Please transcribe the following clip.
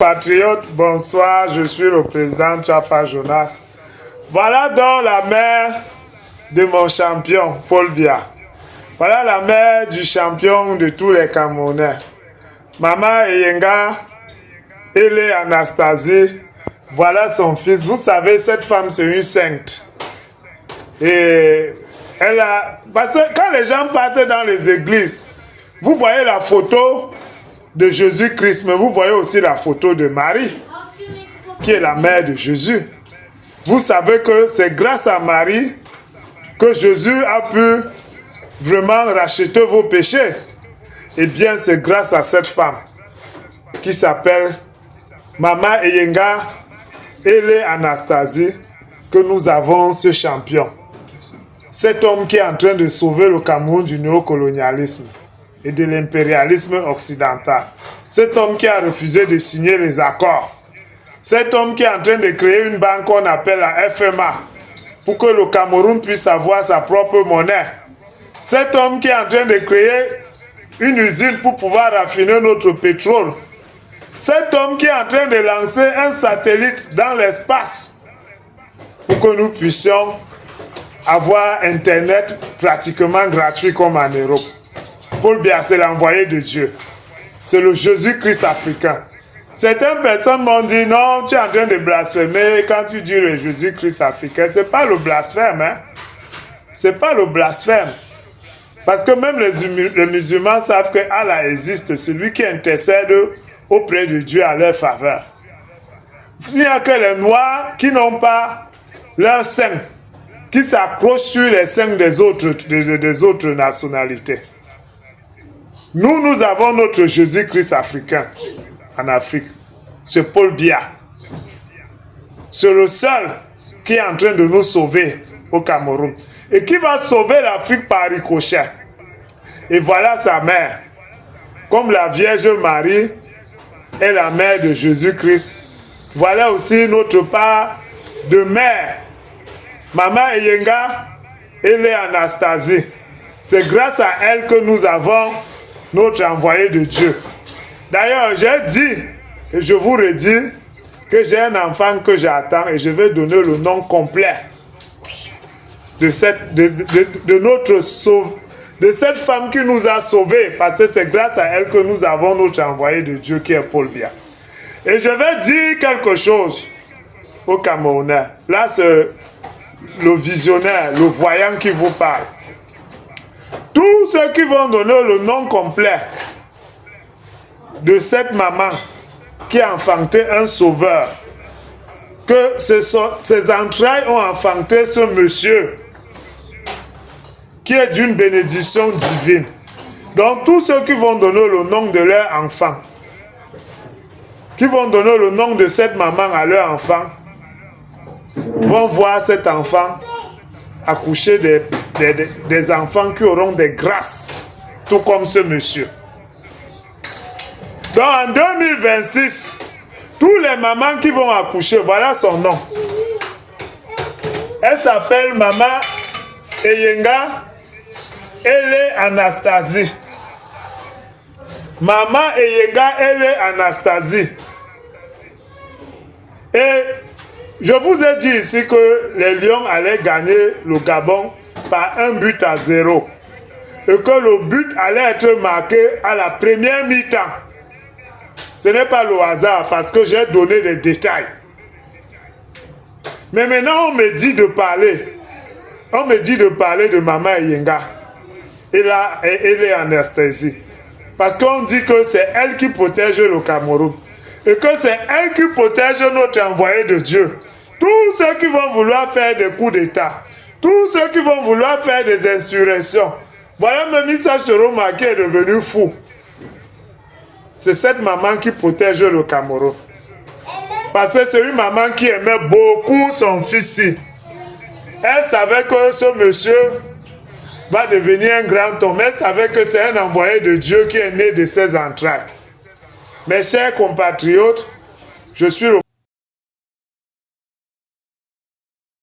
Patriotes, bonsoir, je suis le président Tchafa Jonas. Voilà donc la mère de mon champion, Paul Biya. Voilà la mère du champion de tous les Camerounais. Maman Eyenga, elle Anastasie, voilà son fils. Vous savez, cette femme, c'est une sainte. Et elle a... Parce que quand les gens partent dans les églises, vous voyez la photo de Jésus-Christ, mais vous voyez aussi la photo de Marie, qui est la mère de Jésus. Vous savez que c'est grâce à Marie que Jésus a pu vraiment racheter vos péchés. Eh bien, c'est grâce à cette femme qui s'appelle Maman Eyenga Ele Anastasie que nous avons ce champion. Cet homme qui est en train de sauver le Cameroun du néocolonialisme et de l'impérialisme occidental. Cet homme qui a refusé de signer les accords. Cet homme qui est en train de créer une banque qu'on appelle la FMA pour que le Cameroun puisse avoir sa propre monnaie. Cet homme qui est en train de créer une usine pour pouvoir raffiner notre pétrole. Cet homme qui est en train de lancer un satellite dans l'espace pour que nous puissions avoir Internet pratiquement gratuit comme en Europe. Paul Biya, c'est l'envoyé de Dieu. C'est le Jésus-Christ africain. Certaines personnes m'ont dit, non, tu es en train de blasphémer quand tu dis le Jésus-Christ africain. Ce n'est pas le blasphème. Hein? Ce n'est pas le blasphème. Parce que même les musulmans savent que Allah existe, celui qui intercède auprès de Dieu à leur faveur. Il n'y a que les Noirs qui n'ont pas leur sein, qui s'accrochent sur les seins des autres nationalités. Nous avons notre Jésus-Christ africain en Afrique. C'est Paul Biya. C'est le seul qui est en train de nous sauver au Cameroun. Et qui va sauver l'Afrique par ricochet. Et voilà sa mère. Comme la Vierge Marie est la mère de Jésus-Christ. Voilà aussi notre part de mère. Maman Eyenga, elle est Anastasie. C'est grâce à elle que nous avons notre envoyé de Dieu. D'ailleurs, j'ai dit, et je vous redis, que j'ai un enfant que j'attends et je vais donner le nom complet de cette femme qui nous a sauvés, parce que c'est grâce à elle que nous avons notre envoyé de Dieu qui est Paul Biya. Et je vais dire quelque chose aux Camerounais. Là, c'est le visionnaire, le voyant qui vous parle. Tous ceux qui vont donner le nom complet de cette maman qui a enfanté un sauveur, que ses entrailles ont enfanté ce monsieur qui est d'une bénédiction divine. Donc tous ceux qui vont donner le nom de leur enfant, qui vont donner le nom de cette maman à leur enfant, vont voir cet enfant accoucher des enfants qui auront des grâces, tout comme ce monsieur. Donc en 2026, tous les mamans qui vont accoucher, voilà son nom. Elle s'appelle Maman Eyenga Ele Anastasie. Maman Eyenga Ele Anastasie. Et je vous ai dit ici que les Lions allaient gagner le Gabon par 1-0. Et que le but allait être marqué à la première mi-temps. Ce n'est pas le hasard parce que j'ai donné les détails. Mais maintenant on me dit de parler. On me dit de parler de Maman Eyenga. Elle est Anastasie. Parce qu'on dit que c'est elle qui protège le Cameroun. Et que c'est elle qui protège notre envoyé de Dieu. Tous ceux qui vont vouloir faire des coups d'État, tous ceux qui vont vouloir faire des insurrections. Voilà même Issa Choroma qui est devenu fou. C'est cette maman qui protège le Cameroun. Parce que c'est une maman qui aimait beaucoup son fils. Elle savait que ce monsieur va devenir un grand homme. Elle savait que c'est un envoyé de Dieu qui est né de ses entrailles. Mes chers compatriotes, je suis le